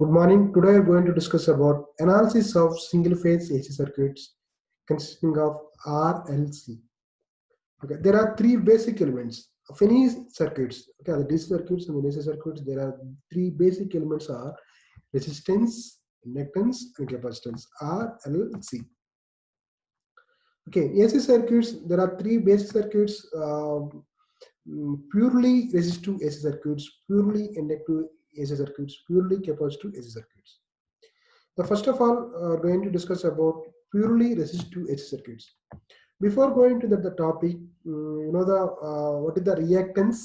Good morning. Today we are going to discuss about analysis of single-phase AC circuits consisting of RLC. Okay, there are three basic elements of any circuits. Okay, the DC circuits and the AC circuits. There are three basic elements: are resistance, inductance, and capacitance. RLC. Okay, AC circuits. There are three basic circuits. Purely resistive AC circuits, purely inductive AC circuits, purely capacitive AC circuits. So first of all, going to discuss about purely resistive AC circuits. Before going to the topic, you know the what is the reactance?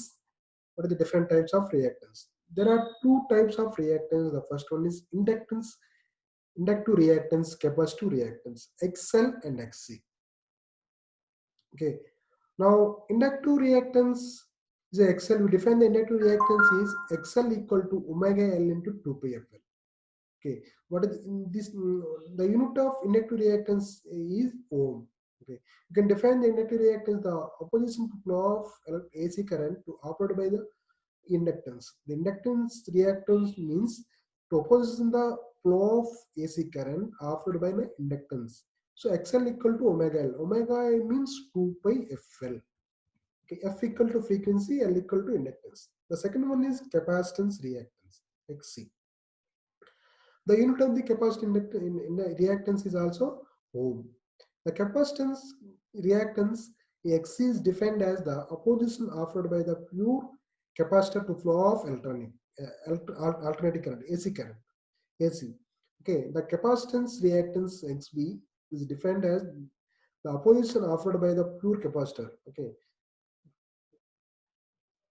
What are the different types of reactance? There are two types of reactance. The first one is inductance, inductive reactance, capacitive reactance, XL and XC. Okay. Now, inductive reactance is a XL. We define the inductive reactance is XL equal to omega L into 2 pi FL. Okay, what is this? The unit of inductive reactance is ohm. Okay, you can define the inductive reactance the opposition to flow of AC current to operated by the inductance. The inductance reactance means to opposition the flow of AC current offered by the inductance. So XL equal to omega L. Omega means 2 pi FL. Okay, F equal to frequency, L equal to inductance. The second one is capacitance reactance, XC. The unit of the capacitive in the reactance is also ohm. The capacitance reactance X is defined as the opposition offered by the pure capacitor to flow of alternating current, AC current, AC. Okay, the capacitance reactance XB is defined as the opposition offered by the pure capacitor, okay,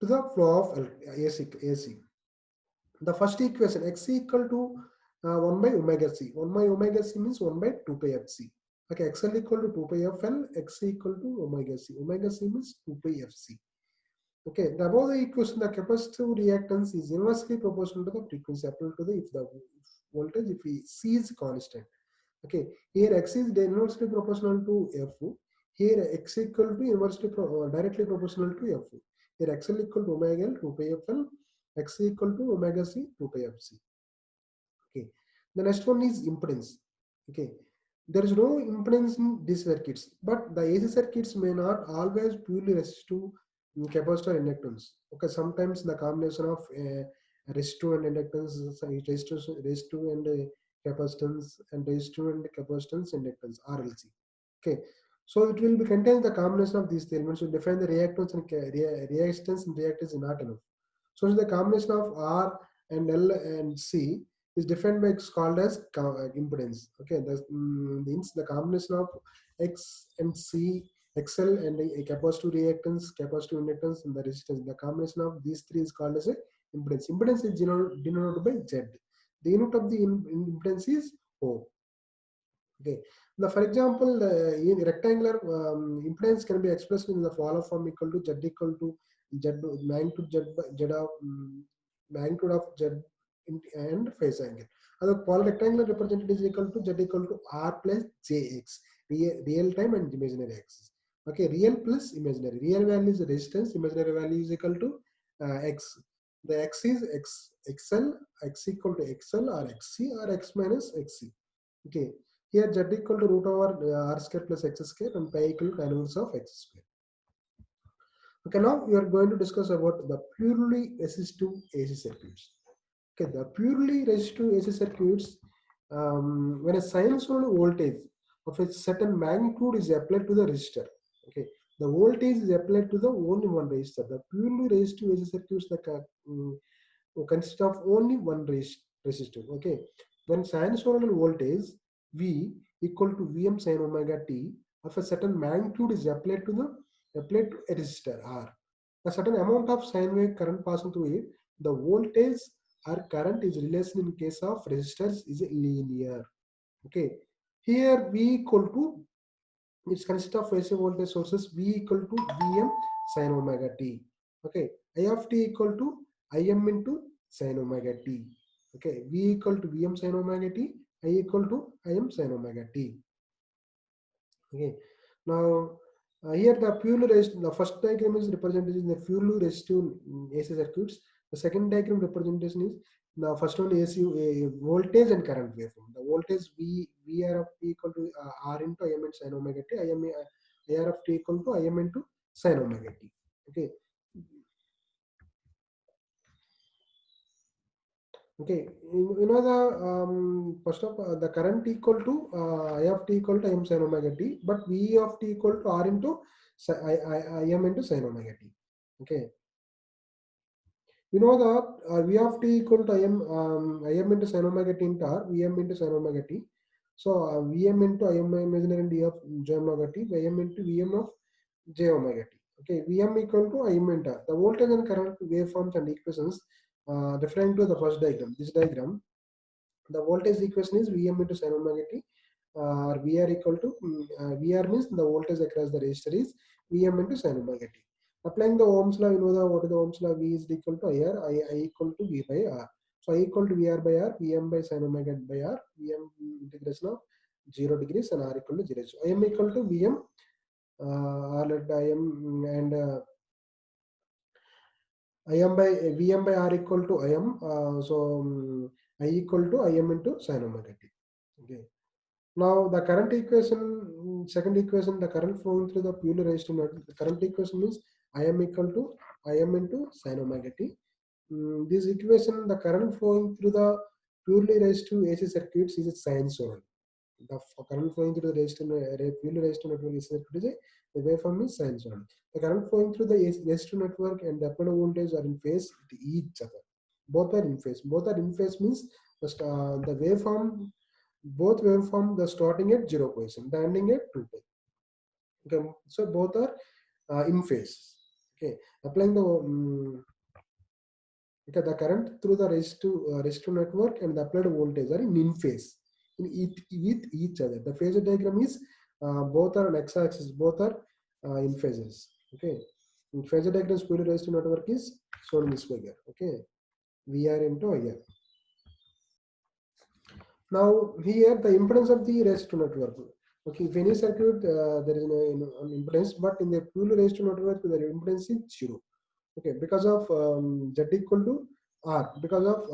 to the flow of AC. The first equation X equal to 1 by omega c. 1 by omega c means 1 by 2 pi fc. Okay, XL equal to 2 pi fl, X equal to omega c. Omega c means 2 pi fc. Okay, the above the equation, the capacitive reactance is inversely proportional to the frequency applied to the if the voltage if C is constant. Okay, here X is inversely proportional to F. Here X equal to inversely directly proportional to F. Here XL equal to omega L 2 pi fl, X equal to omega c 2 pi fc. Okay, the next one is impedance. Okay, there is no impedance in these circuits, but the AC circuits may not always purely resistive capacitor inductance. Okay, sometimes the combination of resistive and inductance, resistive and capacitance, and resistive and capacitance inductance RLC. Okay, so it will be contain the combination of these elements to define the reactance and reactance and reactance is not enough. So the combination of R and L and C is defined by it's called as impedance. Okay, means the combination of X and C, XL and a capacitive reactance, capacitive inductance, and the resistance. The combination of these three is called as a impedance. Impedance is denoted by Z. The unit of the impedance is O. Okay. Now, for example, in rectangular impedance can be expressed in the follow form equal to Z equal to Z magnitude Z of magnitude of Z and phase angle. The polar rectangular represented is equal to Z equal to R plus JX, real time and imaginary axis. Okay, real plus imaginary. Real value is resistance, imaginary value is equal to X. The X is XL, X equal to XL or XC or X minus XC. Okay, here Z equal to root over R square plus X square and pi equal to tan inverse of X square. Okay, now we are going to discuss about the purely resistive AC circuits. Okay, the purely resistive AC circuits, when a sinusoidal voltage of a certain magnitude is applied to the resistor, okay, the voltage is applied to the only one resistor. The purely resistive AC circuits that consist of only one resistor. Okay, when sinusoidal voltage V equal to Vm sin omega t of a certain magnitude is applied to a resistor R, a certain amount of sine wave current passing through it, the voltage or current is relation in case of resistors is linear. Okay, here V equal to, it consists of AC voltage sources V equal to Vm sin omega t. Okay, I of t equal to Im into sin omega t. Okay, V equal to Vm sin omega t, I equal to Im sin omega t. Okay, now here the purely resistive, the first diagram is represented in the purely resistive AC circuits. The second diagram representation is the first one is voltage and current waveform. The voltage VR of t equal to R into Im into sin omega t. IR of t equal to Im into sin omega t. Okay. Okay, you know the first of the current equal to I of t equal to Im sin omega t, but V of t equal to R into Im into sin omega t. Okay, you know that V of t equal to Im into sin omega t into R, Vm into sin omega t. So Vm into Im imaginary d of j omega t by Im into Vm of j omega t. Okay, Vm equal to Im into R. The voltage and current waveforms and equations referring to the first diagram. This diagram, the voltage equation is Vm into sin omega t, or VR equal to VR means the voltage across the resistor is Vm into sin omega t. Applying the Ohm's law, you know the what is the Ohm's law? V is equal to IR, I equal to V by R. So I equal to VR by R, Vm by sin omega by R, Vm integration of 0 degrees and R equal to 0. So Im equal to Vm, or let Im and Im by Vm by R equal to Im. I equal to Im into sin omega t. Okay. Now the current equation, second equation, the current flowing through the purely resistive network. The current equation is Im equal to Im into sin omega t. This equation, the current flowing through the purely resistive AC circuits is a sinusoidal. The current flowing through the purely resistive network AC circuit is the waveform is sinusoidal. The current flowing through the resistive network and the applied voltage are in phase with each other. Both are in phase. Both are in phase means the waveform, both waveform the starting at 0 position, the ending at 2 pi. Okay, so both are in phase. Okay, applying the okay, the current through the resistive network and the applied voltage are in phase with each other. The phasor diagram is both are on x-axis, both are in phases. Okay, in phasor diagram, purely resistive network is shown in this figure. Okay, VR into IR. Now here the impedance of the resistive network. Okay, if any circuit there is an impedance, but in the purely resistive network the impedance is 0. Okay, because of Z equal to R, because of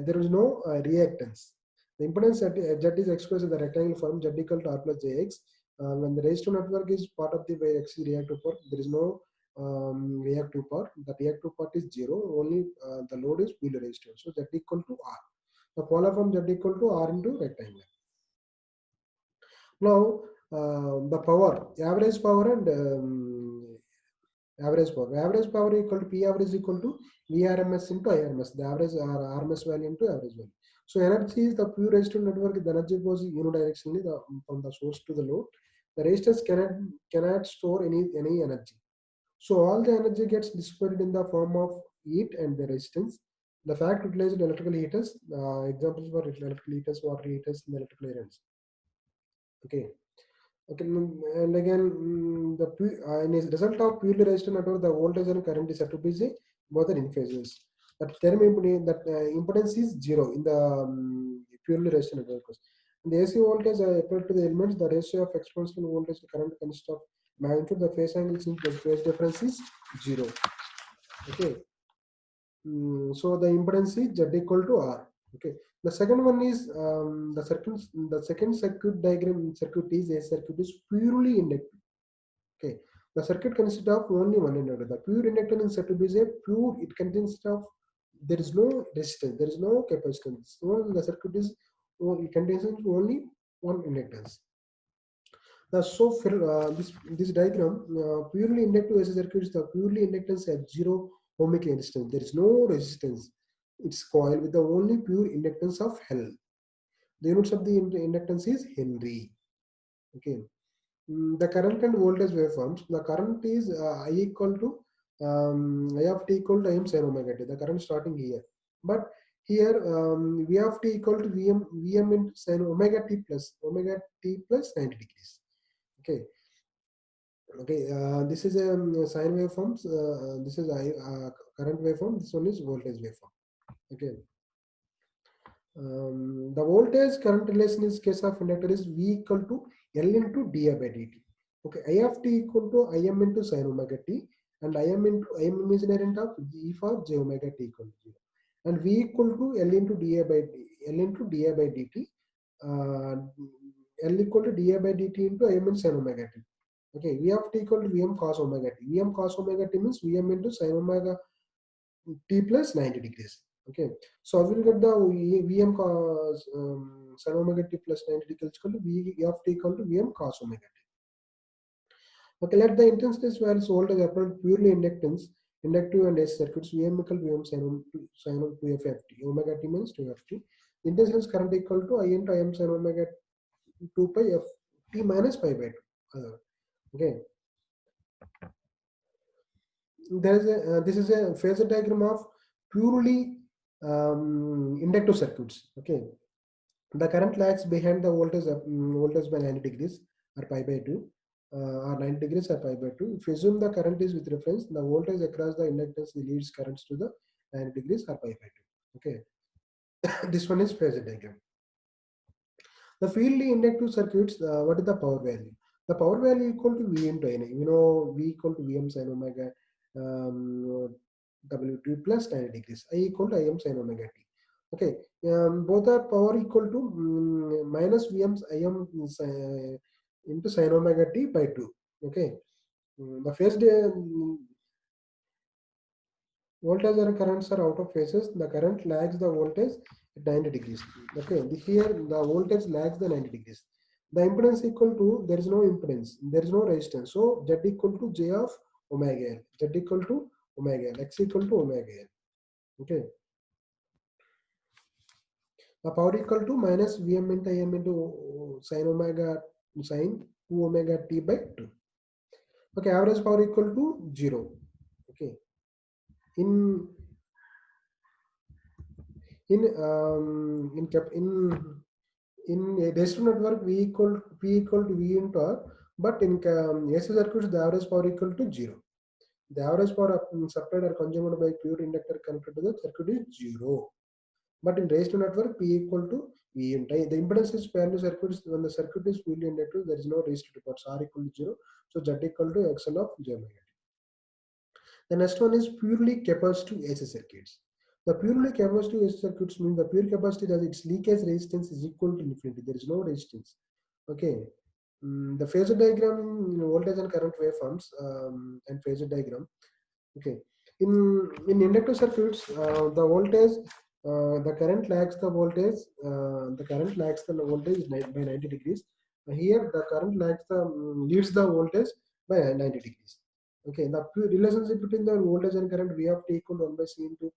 there is no reactance. The impedance Z is expressed in the rectangle form Z equal to R plus JX. When the resistive network is part of the where X is reactive part, there is no reactive part. The reactive part is 0. Only the load is purely resistive. So Z equal to R. The polar form Z equal to R into rectangle. Now the power, average power and average power. Average power equal to P average equal to VRMS into IRMS. The average RMS value into average value. So energy is the pure resistive network. The energy goes unidirectionally from the source to the load. The resistors cannot store any energy. So all the energy gets dissipated in the form of heat and the resistance. The fact utilized electrical heaters. Examples for electrical heaters, water heaters, and electrical irons. Okay. Okay, and again, as a result of purely resistive network, the voltage and current is said to be both are in phases. That term impedance is 0 in the purely resistive network. In the AC voltage applied to the elements, the ratio of exponential voltage to current consists of magnitude. The phase angle since the phase difference is 0. Okay, so the impedance is Z equal to R. Okay. The second one is the second circuit diagram circuit is a circuit is purely inductive. Okay, the circuit consists of only one inductor. The pure inductor in circuit is a pure. It consists of there is no resistance, there is no capacitance. So the circuit is it contains only one inductance. This diagram purely inductive AC circuit is the purely inductance at 0 ohmic resistance. There is no resistance. It's coil with the only pure inductance of L. The units of the inductance is Henry. Okay. The current and voltage waveforms. The current is I equal to I of t equal to Im sin omega t. The current starting here, but here V of t equal to Vm into sin omega t plus 90 degrees. Okay. Okay. This is a sine waveforms. This is current waveform. This one is voltage waveform. Okay. The voltage current relation in case of inductor is V equal to L into di by dt. Okay, I of t equal to Im into sin omega t. and I am imaginary of E for j omega t equal to 0, and V equal to L into dA by dt, uh, L equal to dA by dt into Im into sin omega t. Okay, V of t equal to Vm cos omega t. Vm cos omega t means Vm into sin omega t plus 90 degrees. Okay, so I will get the Vm cos sin omega t plus 90 degrees equal to V of t equal to Vm cos omega t. Okay, let the intensity values voltage applied purely inductive and AC circuits. Vm equal to Vm sin 2ft. Omega t means 2ft. Intensity current equal to I into Im sin omega 2 pi f t minus pi by 2. Okay, there is this is a phasor diagram of purely inductive circuits. Okay, the current lags behind the voltage by 90 degrees or pi by 2, or 90 degrees or pi by 2. If you assume the current is with reference, the voltage across the inductance leads currents to the 90 degrees or pi by 2. Okay, this one is phasor diagram. The fieldly inductive circuits, what is the power value? The power value equal to V into N. You know, V equal to Vm sin omega W2 plus 90 degrees. I equal to Im sin omega t. Okay, both are power equal to minus Vm Im into sin omega t by 2. Okay, the phase voltage and currents are out of phases. The current lags the voltage at 90 degrees. Okay, here the voltage lags the 90 degrees. The impedance equal to, there is no impedance, there is no resistance. So Z equal to J of omega L. Z equal to omega L. X equal to omega L. Okay. The power equal to minus Vm into Im into sin omega sin 2 omega t by 2. Okay, average power equal to 0. Okay. In a resistive network, P equal to V into R, but in AC circuits, the average power equal to 0. The average power supplied or consumed by pure inductor connected to the circuit is 0. But in resistive network, P equal to V into I. The impedance is parallel circuits. When the circuit is purely inductive, there is no resistive parts. R equal to 0. So Z equal to XL of J omega. The next one is purely capacitive AC circuits. The purely capacitive AC circuits means the pure capacity that its leakage resistance is equal to infinity. There is no resistance. Okay. The phasor diagram in voltage and current waveforms and phasor diagram. Okay. In inductive circuits, the voltage, the current lags the voltage. The current lags the voltage by 90 degrees. Here, the current lags the leads the voltage by 90 degrees. Okay, the relationship between the voltage and current V of t equal to 1 by C into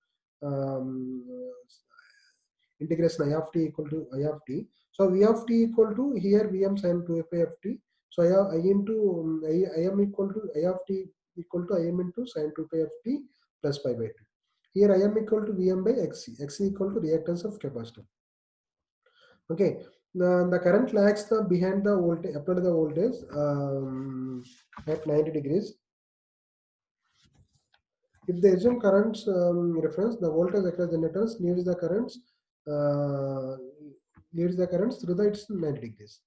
integration I of t equal to I of t. So V of t equal to here Vm sin 2f of t. So I into I am equal to I of t equal to Im into sin 2 of t plus pi by 2. Here I am equal to Vm by Xc. Xc equal to reactance of capacitor. Okay, the current lags the behind the voltage, applied the voltage at 90 degrees. If the assume currents reference, the voltage across the generators uh, leads the currents through the its 90 degrees.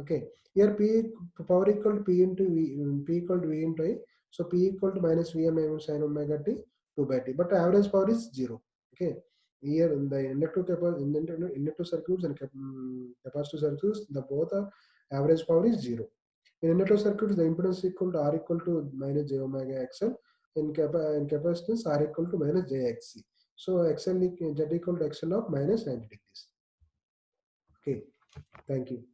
Okay, here P power equal to P into V, P equal to V into I. So P equal to minus Vm sin omega t 2 by t. But average power is 0. Okay, here in the inductive circuits and capacitive circuits, the both are average power is 0. In inductive circuits, the impedance equal to R equal to minus j omega XL. In capacitance, R equal to minus jXc. So XL Z equal to XL of minus 90 degrees. Okay, thank you.